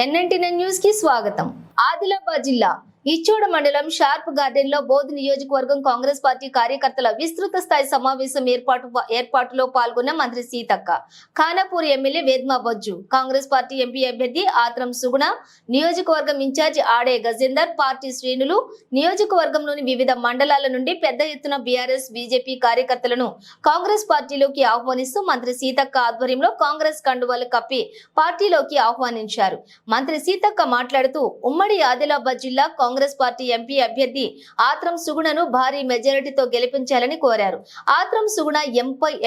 ఎన్ఎన్టీఎన్ news కి స్వాగతం। ఆదిలాబాద్ జిల్లా ఇచ్చోడ మండలం షార్ప్ గార్డెన్ లో బోధ్ నియోజకవర్గం కాంగ్రెస్ పార్టీ కార్యకర్తల విస్తృత స్థాయి సమావేశం ఏర్పాటులో పాల్గొన్న మంత్రి Seethakka, Khanapur MLA Vedma Bojju, Congress party MP అభ్యర్థి ఆత్రం సుగుణ, నియోజకవర్గం ఇన్ఛార్జ్ ఆడే గజేందర్, పార్టీ శ్రేణులు, నియోజకవర్గంలోని వివిధ మండలాల నుండి పెద్ద ఎత్తున బీఆర్ఎస్ బీజేపీ కార్యకర్తలను కాంగ్రెస్ పార్టీలోకి ఆహ్వానిస్తూ మంత్రి సీతక్క ఆధ్వర్యంలో కాంగ్రెస్ కండువాలు కప్పి పార్టీలోకి ఆహ్వానించారు। మంత్రి సీతక్క మాట్లాడుతూ ఉమ్మడి ఆదిలాబాద్ జిల్లా కాంగ్రెస్ పార్టీ ఎంపీ అభ్యర్థి ఆత్రం సుగుణను భారీ మెజారిటీతో గెలిపించాలని కోరారు। ఆత్రం సుగుణ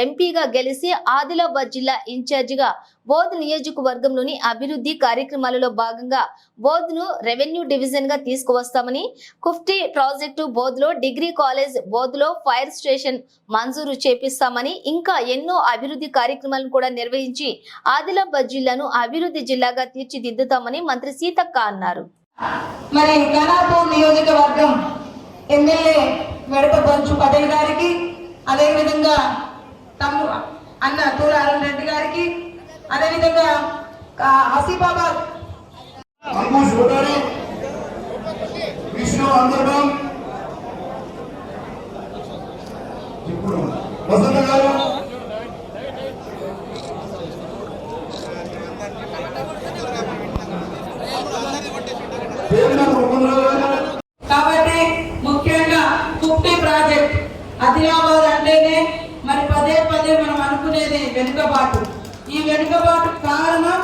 ఎంపీగా గెలిచి ఆదిలాబాద్ జిల్లా ఇన్ఛార్జిగా బోధ్ నియోజకవర్గంలోని అభివృద్ధి కార్యక్రమాలలో భాగంగా బోధ్ ను రెవెన్యూ డివిజన్ గా తీసుకువస్తామని, కుఫ్టీ ప్రాజెక్టు బోధ్ లో, డిగ్రీ కాలేజ్ బోధ్ లో ఫైర్ స్టేషన్ మంజూరు చేపిస్తామని, ఇంకా ఎన్నో అభివృద్ధి కార్యక్రమాలను కూడా నిర్వహించి ఆదిలాబాద్ జిల్లాను అభివృద్ధి జిల్లాగా తీర్చిదిద్దుతామని మంత్రి సీతక్క అన్నారు। మరి ఖానాపూర్ నియోజకవర్గం ఎమ్మెల్యే వెడప బొజ్జు పటేల్ గారికి, అదే విధంగా అన్న తూర అరుణ్ రెడ్డి గారికి, అదే విధంగా ఆసిఫాబాద్ కాబట్టి ముఖ్యంగా కుఫ్టీ ప్రాజెక్ట్ ఆదిలాబాద్ అంటేనే మరి పదే పదే మనం అనుకునేది వెనుకబాటు। ఈ వెనుకబాటు కారణం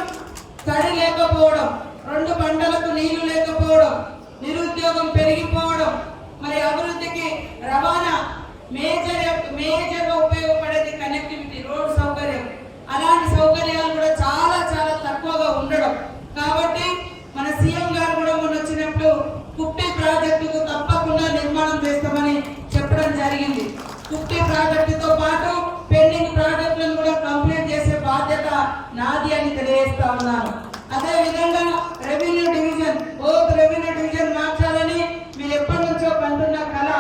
తడి లేకపోవడం, 2 పంటలకు నీళ్లు లేకపోవడం, నిరుద్యోగం పెరిగిపోవడం, మరి అభివృద్ధికి రవాణా మేజర్గా ఉపయోగపడేది కనెక్టివిటీ, రోడ్ సౌకర్యం, అలాంటి సౌకర్యాలు కూడా చాలా చాలా తక్కువగా ఉండడం। కాబట్టి మన సీఎం గారు కూడా మొన్న వచ్చినప్పుడు కుఫ్టీ ప్రాజెక్టుకు తప్పకుండా నిర్మాణం చేస్తామని చెప్పడం జరిగింది। కుఫ్టీ ప్రాజెక్టుతో పాటు పెండింగ్ ప్రాజెక్టులను కూడా కంప్లీట్ చేసే బాధ్యత నాది అని తెలియజేస్తా ఉన్నాను। అదే విధంగా రెవెన్యూ డివిజన్, రెవెన్యూ డివిజన్ మార్చాలని మీరు ఎప్పటి నుంచో కంటున్న కళ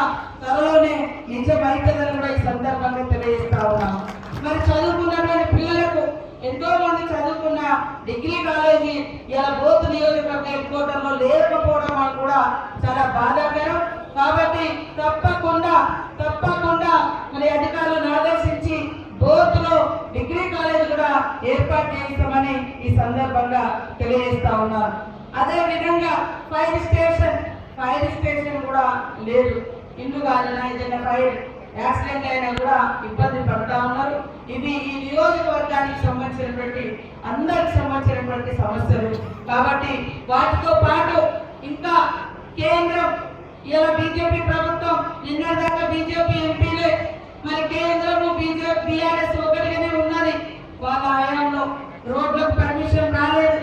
త్వరలోనే నిజమైతుందని కూడా ఈ సందర్భంగా తెలియజేస్తా ఉన్నాను। మరి చదువుకున్నటువంటి పిల్లలకు, ఎంతో మంది చదువుకున్న డిగ్రీ కాలేజీ ఇలా బోధ్ నియోజకవర్గ హెడ్కోటర్లో లేకపోవడం అని కూడా చాలా బాధాకరం। కాబట్టి తప్పకుండా మరి అధికారులను ఆదేశించి బోధ్ లో డిగ్రీ కాలేజ్ కూడా ఏర్పాటు చేస్తామని ఈ సందర్భంగా తెలియజేస్తా ఉన్నారు। అదే విధంగా ఫైర్ స్టేషన్ కూడా లేదు, ఇల్లు కాదన్నా ఏదైనా ఫైర్ యాక్సిడెంట్ అయినా కూడా ఇబ్బంది పడతా ఉన్నారు। ఇవి ఈ నియోజకవర్గానికి సంబంధించినటువంటి అందరికి సంబంధించినటువంటి సమస్యలు। కాబట్టి వాటితో పాటు ఇంకా కేంద్రం, ఇలా బీజేపీ ప్రభుత్వం నిన్నదాకా బీజేపీ ఎంపీలే, మరి కేంద్రంలో బీఆర్ఎస్ ఒకటిగానే ఉన్నది। వాళ్ళ హయాంలో రోడ్లకు పర్మిషన్ రాలేదు,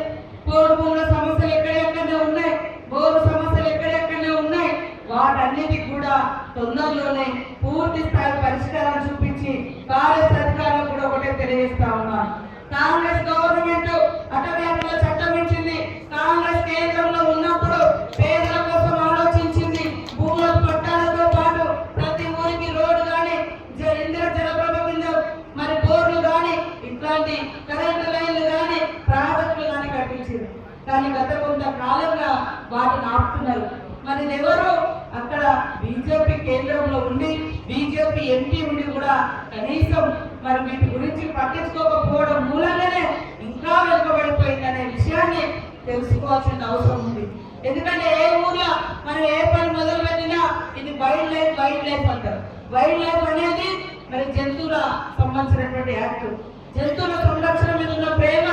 పోడు భూముల సమస్యలు ఎక్కడెక్కడనే ఉన్నాయి, బోరు సమస్యలు ఎక్కడెక్కడనే ఉన్నాయి। వాటన్నిటికి కూడా తొందరలోనే పూర్తి స్థాయి పరిష్కారం చూపించి కాంగ్రెస్ అధికారులకు కూడా ఒకటే తెలియజేస్తా ఉన్నాను। కాంగ్రెస్ గవర్నమెంట్ అటవీ హక్కుల చట్టం ఇచ్చింది, కాంగ్రెస్ కేంద్రంలో ఉన్నప్పుడు పేదల కోసం ఆలోచించింది। భూముల పట్టాలతో పాటు ప్రతి ఊరికి రోడ్డు కానీ, ఇందిర జలప్రభ కింద మరి బోర్లు కానీ, ఇట్లాంటి కరెంటు లైన్లు కానీ, ప్రాజెక్టులు కానీ కట్టించింది। కానీ గత కొంతకాలంగా వాటిని ఆపుతున్నారు। మరి ఎవరు అక్కడ బీజేపీ కేంద్రంలో ఉండి, బీజేపీ ఎంపీ ఉండి కూడా కనీసం మరి వీటి గురించి పట్టించుకోకపోవడం మూలంగానే ఇంకా వెనుకబడిపోయిందనే విషయాన్ని తెలుసుకోవాల్సిన అవసరం ఉంది। ఎందుకంటే ఏ ఊర్లో మనం ఏ పని మొదలు పెట్టినా ఇది వైల్డ్ లైఫ్ అంటారు। వైల్డ్ లైఫ్ అనేది మరి జంతువుల సంబంధించినటువంటి యాక్ట్, జంతువుల సంరక్షణ మీద ఉన్న ప్రేమ